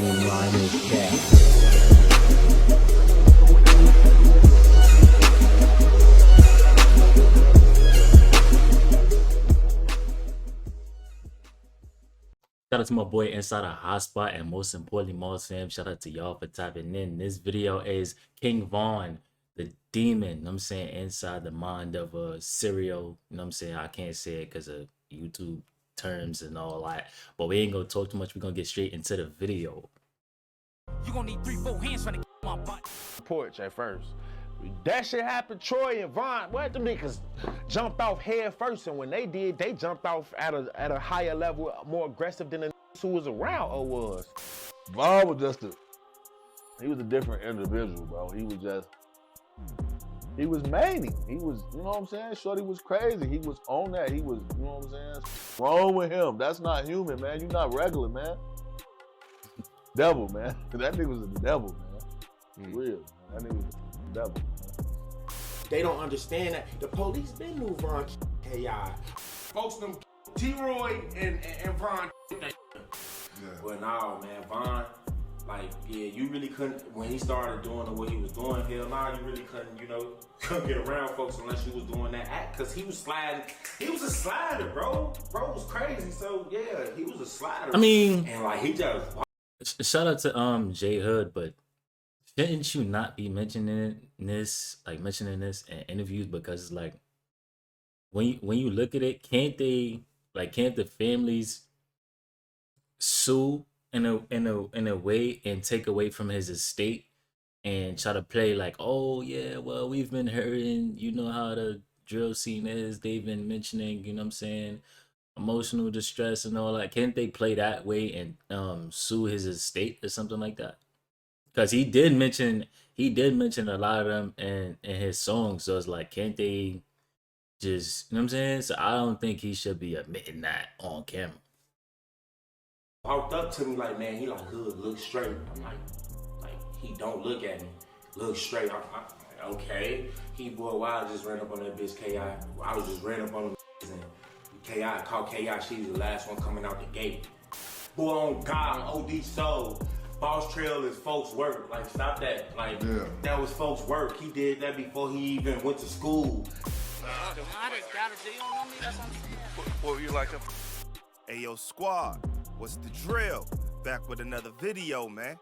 fucking line is cat. Shout out to my boy Inside a Hotspot, and most importantly, Moss fam, shout out to y'all for tapping in. This video is King Von, the demon, you know what I'm saying, inside the mind of a serial, you know what I'm saying. I can't say it because of YouTube terms and all that, but we ain't gonna talk too much. We're gonna get straight into the video. You gonna need 3-4 hands trying to get my butt. Porch at first. That shit happened. Troy and Von, what them niggas jumped off head first, and when they did, they jumped off at a higher level, more aggressive than the who was around or was. Von was just he was a different individual, bro. He was many. He was, you know what I'm saying? Shorty was crazy. He was on that. He was, you know what I'm saying? Wrong with him. That's not human, man. You're not regular, man. Devil, man. That nigga was the devil, man. Real. That nigga was the devil, man. They don't understand that. The police been move Von K.I. Folks, them T-Roy and Von. But nah, man, Von, like, yeah, you really couldn't, when he started doing what he was doing, hell nah, you really couldn't, you know, couldn't get around folks unless you was doing that act, because he was sliding. He was a slider, bro. Bro was crazy, so yeah, he was a slider. I mean, and like, he just... Shout out to J Hood, but shouldn't you not be mentioning this in interviews? Because it's like, when you look at it, can't the families sue in a way and take away from his estate and try to play like, oh yeah, well, we've been hearing, you know how the drill scene is, they've been mentioning, you know what I'm saying, emotional distress and all that. Can't they play that way and sue his estate or something like that? Because he did mention a lot of them in his songs, so it's like, can't they just, you know what I'm saying? So I don't think he should be admitting that on camera. Walked up to me like, man, he like, Hood, look straight. I'm like, he don't look at me, look straight. I'm okay. He, boy, why I just ran up on that bitch K.I. I was just ran up on him and K.I. called K.I. She was the last one coming out the gate. Boy, on God, on OD Soul, Boss Trail is folks' work. Like, stop that. Like, that was folks' work. He did that before he even went to school. I just got a G on me, that's what I'm saying. What were you like? Hey, yo, squad, what's the drill? Back with another video, man.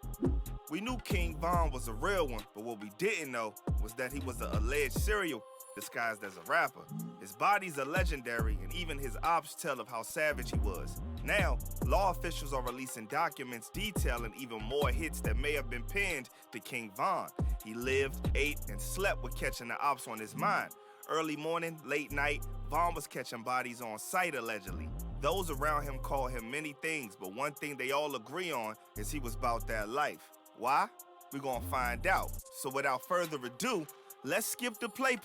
We knew King Von was a real one, but what we didn't know was that he was an alleged serial disguised as a rapper. His bodies are legendary, and even his ops tell of how savage he was. Now, law officials are releasing documents detailing even more hits that may have been pinned to King Von. He lived, ate, and slept with catching the ops on his mind. Early morning, late night, Von was catching bodies on sight, allegedly. Those around him call him many things, but one thing they all agree on is he was about that life. Why? We're gonna find out. So without further ado, let's skip the play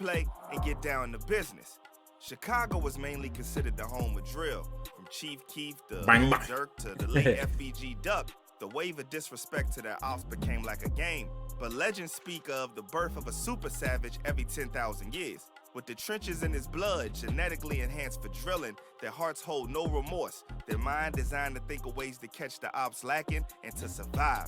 and get down to business. Chicago was mainly considered the home of drill. From Chief Keef to Bang, Lil bang. Durk to the late FBG Duck, the wave of disrespect to their ops became like a game. But legends speak of the birth of a super savage every 10,000 years. With the trenches in his blood, genetically enhanced for drilling, their hearts hold no remorse. Their mind designed to think of ways to catch the ops lacking and to survive.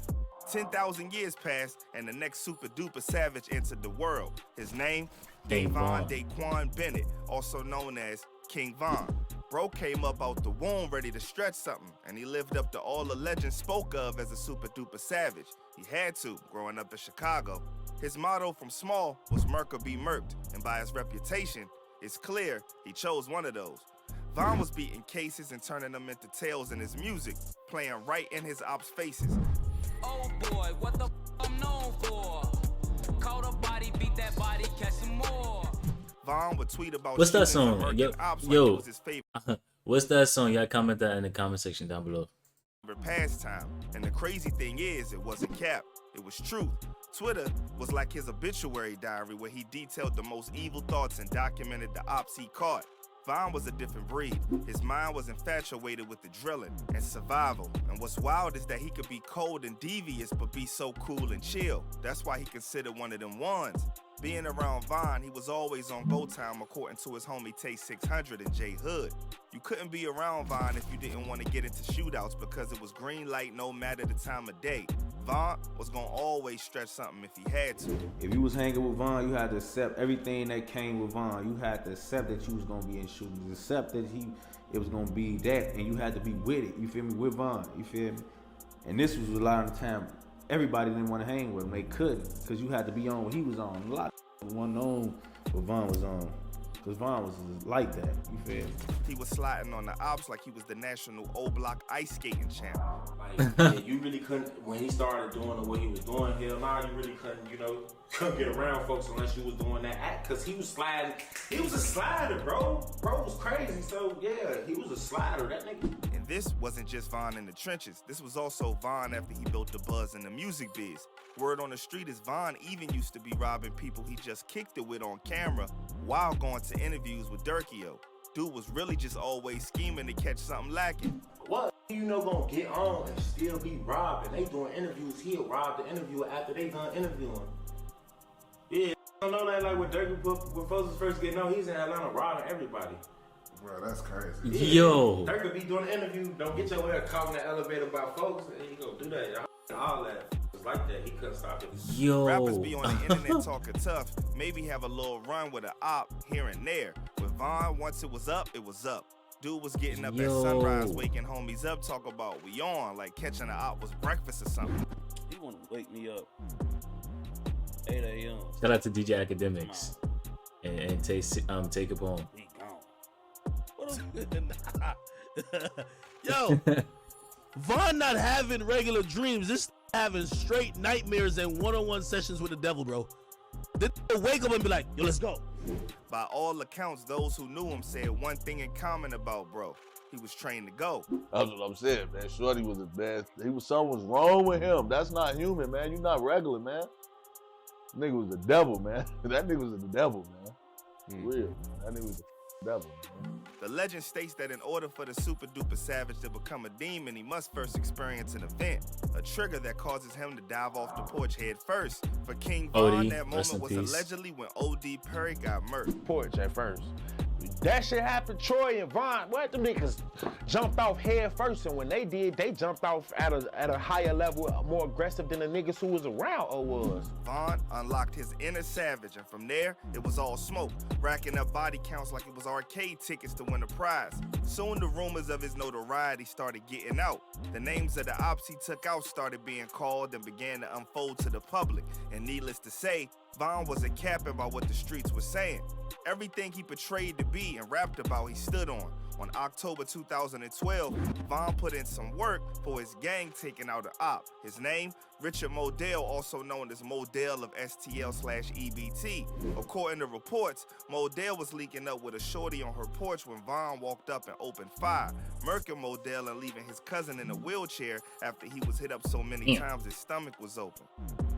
10,000 years passed, and the next super duper savage entered the world. His name, Davon Daquan Bennett, also known as King Von. Bro came up out the womb ready to stretch something, and he lived up to all the legends spoke of as a super duper savage. He had to, growing up in Chicago. His motto from small was Merker be murked, and by his reputation, it's clear he chose one of those. Von was beating cases and turning them into tales in his music, playing right in his ops' faces. Oh boy, what the I'm known for? Caught a body, beat that body, catch some more. Von would tweet about What's that shootings and song? murking ops like it Yo, was his favorite what's that song? Y'all comment that in the comment section down below. pastime. And the crazy thing is, it wasn't cap, it was truth. Twitter was like his obituary diary where he detailed the most evil thoughts and documented the ops he caught. Von was a different breed. His mind was infatuated with the drilling and survival. And what's wild is that he could be cold and devious, but be so cool and chill. That's why he considered one of them ones. Being around Von, he was always on go time, according to his homie Tay 600 and J Hood. You couldn't be around Von if you didn't want to get into shootouts because it was green light no matter the time of day. Von was gonna always stretch something if he had to. If you was hanging with Von, you had to accept everything that came with Von. You had to accept that you was gonna be in shootings, accept that it was gonna be that, and you had to be with it. You feel me? With Von, you feel me? And this was a lot of the time everybody didn't want to hang with him. They couldn't, because you had to be on what he was on. A lot of people wasn't on what Von was on, because Von was like that. You feel me? He was sliding on the ops like he was the national O-Block ice skating champ. Like, yeah, you really couldn't, when he started doing what he was doing, hell nah, you really couldn't get around folks unless you was doing that act, cause he was sliding. He was a slider, bro. Bro was crazy, so yeah, he was a slider, that nigga. And this wasn't just Von in the trenches. This was also Von after he built the buzz in the music biz. Word on the street is Von even used to be robbing people he just kicked it with on camera while going to interviews with Durkio. Dude was really just always scheming to catch something lacking. What you know gonna get on and still be robbed? And they doing interviews, he'll rob the interviewer after they done interviewing. Yeah, I don't know that, like when Durkio, when folks was first getting on, he's in Atlanta robbing everybody. Bro, that's crazy. Yeah, Yo. Durkio be doing the interview, don't get your ass caught in the elevator by folks, and he go do that. All that. It was like that, he couldn't stop it. Yo. Rappers be on the internet talking tough, maybe have a little run with an op here and there. With Von, once it was up, it was up. Dude was getting up at sunrise, waking homies up, talk about we on, like catching an op was breakfast or something. He wanna wake me up 8 a.m. Shout out to DJ Academics and take it home. He gone. Yo, Von not having regular dreams. This having straight nightmares and one-on-one sessions with the devil, bro. Then he'll wake up and be like, yo, let's go. By all accounts, those who knew him said one thing in common about bro. He was trained to go. That's what I'm saying, man. Shorty was the best. Something was wrong with him. That's not human, man. You're not regular, man. Nigga was the devil, man. That nigga was the devil, man. Real, man. That nigga was the devil, man. The legend states that in order for the super duper savage to become a demon, he must first experience an event, a trigger that causes him to dive off the porch head first. For King Von, that moment was allegedly when O.D. Perry got murked. Porch at first. That shit happened, Troy and Von. What, them niggas jumped off head first, and when they did, they jumped off at a higher level, more aggressive than the niggas who was around or was. Von unlocked his inner savage, and from there, it was all smoke, racking up body counts like it was arcade tickets to win a prize. Soon the rumors of his notoriety started getting out. The names of the ops he took out started being called and began to unfold to the public. And needless to say, Von wasn't capping by what the streets were saying. Everything he portrayed to be and rapped about, he stood on. On October 2012, Von put in some work for his gang taking out an op. His name, Richard Modell, also known as Modell of STL/EBT. According to reports, Modell was leaking up with a shorty on her porch when Von walked up and opened fire, murking Modell and leaving his cousin in a wheelchair after he was hit up so many times his stomach was open.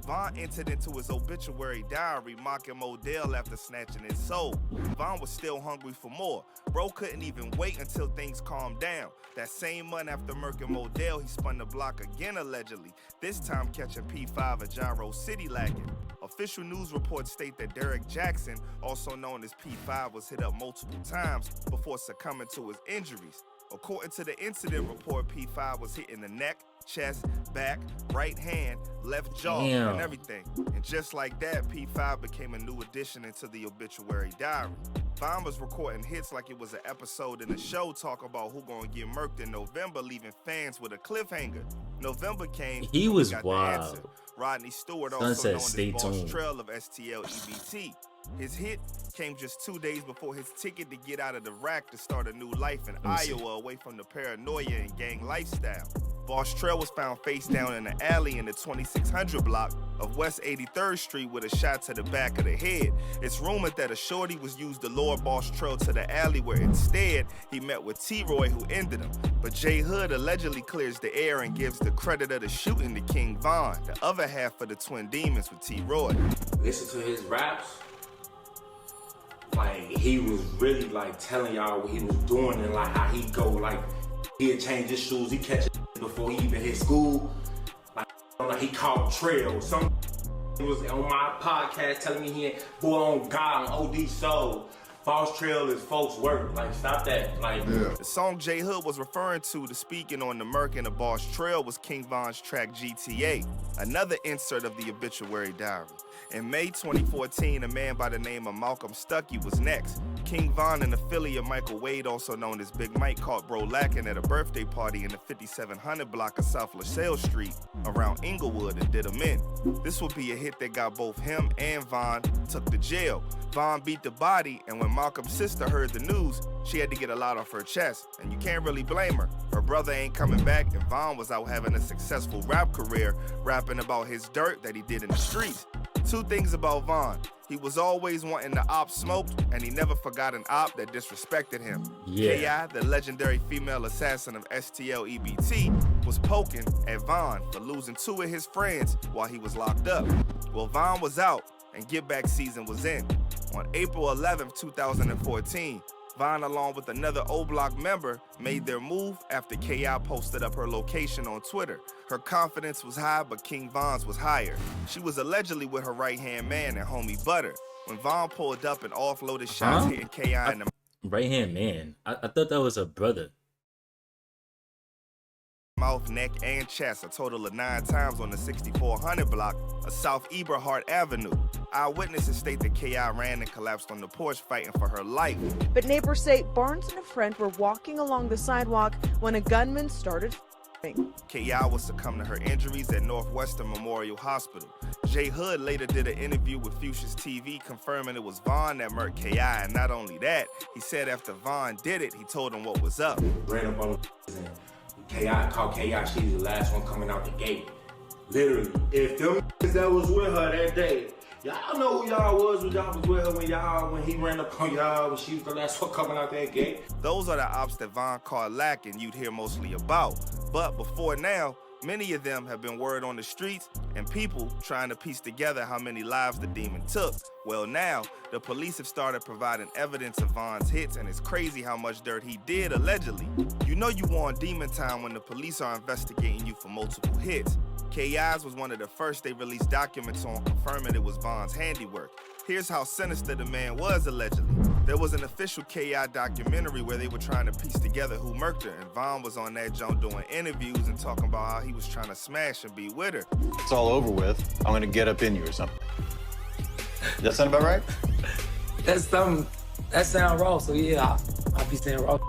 Von entered into his obituary diary mocking Modell after snatching his soul. Von was still hungry for more. Bro couldn't even wait until things calmed down. That same month after murking Modell, he spun the block again allegedly, this time catching P5 at Gyro City lagging. Official news reports state that Derek Jackson, also known as P5, was hit up multiple times before succumbing to his injuries. According to the incident report, P5 was hit in the neck, chest, back, right hand, left jaw, and everything. And just like that, P5 became a new addition into the obituary diary. Von was recording hits like it was an episode in the show talk about who gonna get murked in November, leaving fans with a cliffhanger. November came, he was got wild. the answer. Rodney Stewart, also Sunset, known stay as Boss tuned. Trail of STL/EBT. His hit came just 2 days before his ticket to get out of the rack to start a new life in Iowa, away from the paranoia and gang lifestyle. Boss Trail was found face down in an alley in the 2600 block of West 83rd Street with a shot to the back of the head. It's rumored that a shorty was used to lure Boss Trail to the alley where instead he met with T-Roy who ended him. But J Hood allegedly clears the air and gives the credit of the shooting to King Von, the other half of the Twin Demons with T-Roy. Listen to his raps. like he was really like telling y'all what he was doing and like how he go like he'd change his shoes, he catch it before he even hit school. Like he caught trail. Some was on my podcast telling me he ain't boy on God on OD Soul. False trail is folks work. Like stop that. Like The song J Hood was referring to speaking on the Merc and the Boss Trail was King Von's track GTA, another insert of the obituary diary. In May 2014, a man by the name of Malcolm Stuckey was next. King Von, an affiliate of Michael Wade, also known as Big Mike, caught bro lacking at a birthday party in the 5700 block of South LaSalle Street around Inglewood and did him in. This would be a hit that got both him and Von took to jail. Von beat the body, and when Malcolm's sister heard the news, she had to get a lot off her chest, and you can't really blame her. Her brother ain't coming back, and Von was out having a successful rap career, rapping about his dirt that he did in the streets. Two things about Von. He was always wanting the op smoked, and he never forgot an op that disrespected him. Yeah. K.I., the legendary female assassin of STL-EBT, was poking at Von for losing two of his friends while he was locked up. Well, Von was out, and Get Back season was in. On April 11, 2014, Von, along with another O-Block member, made their move after K.I. posted up her location on Twitter. Her confidence was high, but King Von's was higher. She was allegedly with her right-hand man and homie Butter. When Von pulled up and offloaded shots hitting K.I. in the Right-hand man. I thought that was a brother. mouth, neck, and chest, a total of 9 times on the 6400 block of South Eberhard Avenue. Eyewitnesses state that K.I. ran and collapsed on the porch fighting for her life. But neighbors say Barnes and a friend were walking along the sidewalk when a gunman started firing. K.I. would succumb to her injuries at Northwestern Memorial Hospital. J Hood later did an interview with Fuchsia's TV confirming it was Von that murked K.I. And not only that, he said after Von did it, he told him what was up. ran up on and K.I. called K.I. She's the last one coming out the gate. Literally, if them that was with her that day, y'all know who y'all was when y'all was with her when he ran up on y'all when she was the last one coming out that gate. Those are the ops that Von caught lacking you'd hear mostly about. But before now, many of them have been word on the streets and people trying to piece together how many lives the demon took. Well now, the police have started providing evidence of Von's hits, and it's crazy how much dirt he did allegedly. You know you on demon time when the police are investigating you for multiple hits. K.I.'s was one of the first they released documents on confirming it was Von's handiwork. Here's how sinister the man was allegedly. There was an official K.I. documentary where they were trying to piece together who murked her, and Von was on that jump doing interviews and talking about how he was trying to smash and be with her. It's all over with. I'm gonna get up in you or something. Does that sound about right? That sound raw, so yeah, I'll be saying raw.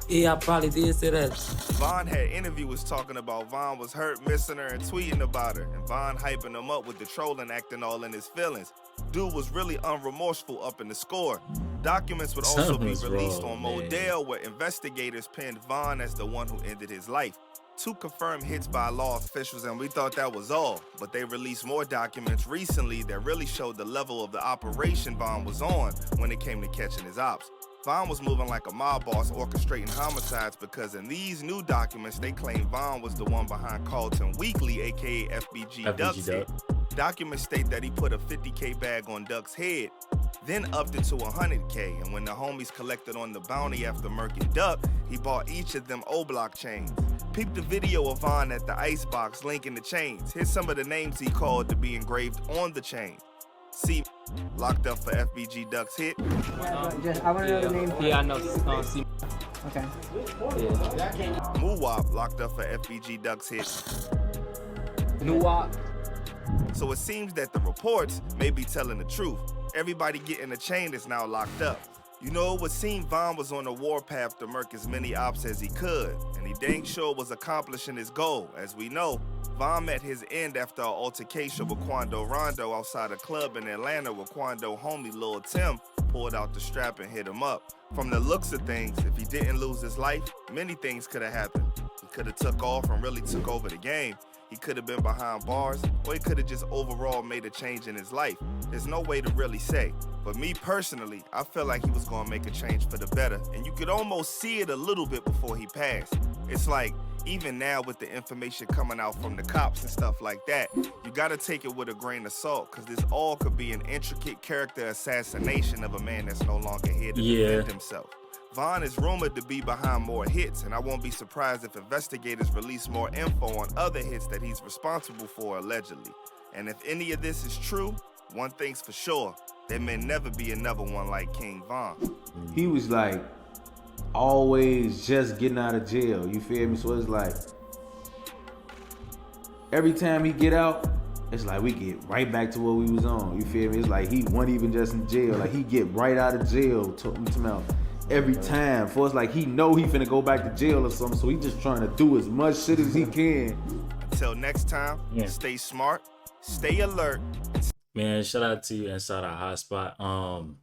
Yeah, I probably did say that. Von had interviewers talking about Von was hurt, missing her, and tweeting about her, and Von hyping him up with the trolling, acting all in his feelings. Dude was really unremorseful up in the score. Documents would also be released on Modell, where investigators pinned Von as the one who ended his life. 2 confirmed hits by law officials, and we thought that was all. But they released more documents recently that really showed the level of the operation Von was on when it came to catching his ops. Von was moving like a mob boss orchestrating homicides because in these new documents, they claim Von was the one behind Carlton Weekly, aka FBG Duck's hit. Documents state that he put a 50K bag on Duck's head, then upped it to 100K, and when the homies collected on the bounty after murking Duck, he bought each of them O-Block chains. Peep the video of Von at the icebox linking the chains. Here's some of the names he called to be engraved on the chain. C locked up for FBG Duck's hit. I want to know the name. Yeah, I know. C. Okay. Yeah. Muwap locked up for FBG Duck's hit. Nuwap. So it seems that the reports may be telling the truth. Everybody getting the chain is now locked up. You know, it would seem Von was on a warpath to murk as many ops as he could, and he dang sure was accomplishing his goal. As we know, Von met his end after an altercation with Quando Rondo outside a club in Atlanta where Quando homie Lil Tim pulled out the strap and hit him up. From the looks of things, if he didn't lose his life, many things could have happened. He could have took off and really took over the game. He could have been behind bars, or he could have just overall made a change in his life. There's no way to really say. But me personally, I feel like he was gonna make a change for the better, and you could almost see it a little bit before he passed. It's like Even now with the information coming out from the cops and stuff like that, you gotta take it with a grain of salt, cause this all could be an intricate character assassination of a man that's no longer here to defend himself. Von is rumored to be behind more hits, and I won't be surprised if investigators release more info on other hits that he's responsible for, allegedly. And if any of this is true, one thing's for sure, there may never be another one like King Von. He was like always just getting out of jail, you feel me? So it's like every time he get out, it's like we get right back to what we was on, you feel me? It's like he wasn't even just in jail, like he get right out of jail every time. For it's like he know he finna go back to jail or something, so he just trying to do as much shit as he can. Until next time, stay smart, stay alert. Man, shout out to you inside our hotspot.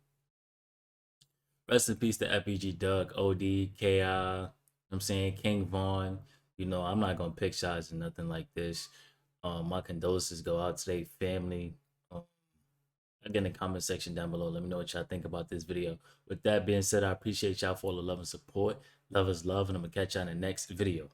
Rest in peace to FBG Doug, OD, KI, I'm saying King Von. You know, I'm not gonna pick shots or nothing like this. My condolences go out to their family. Again, in the comment section down below, let me know what y'all think about this video. With that being said, I appreciate y'all for all the love and support. Love is love, and I'm gonna catch y'all in the next video.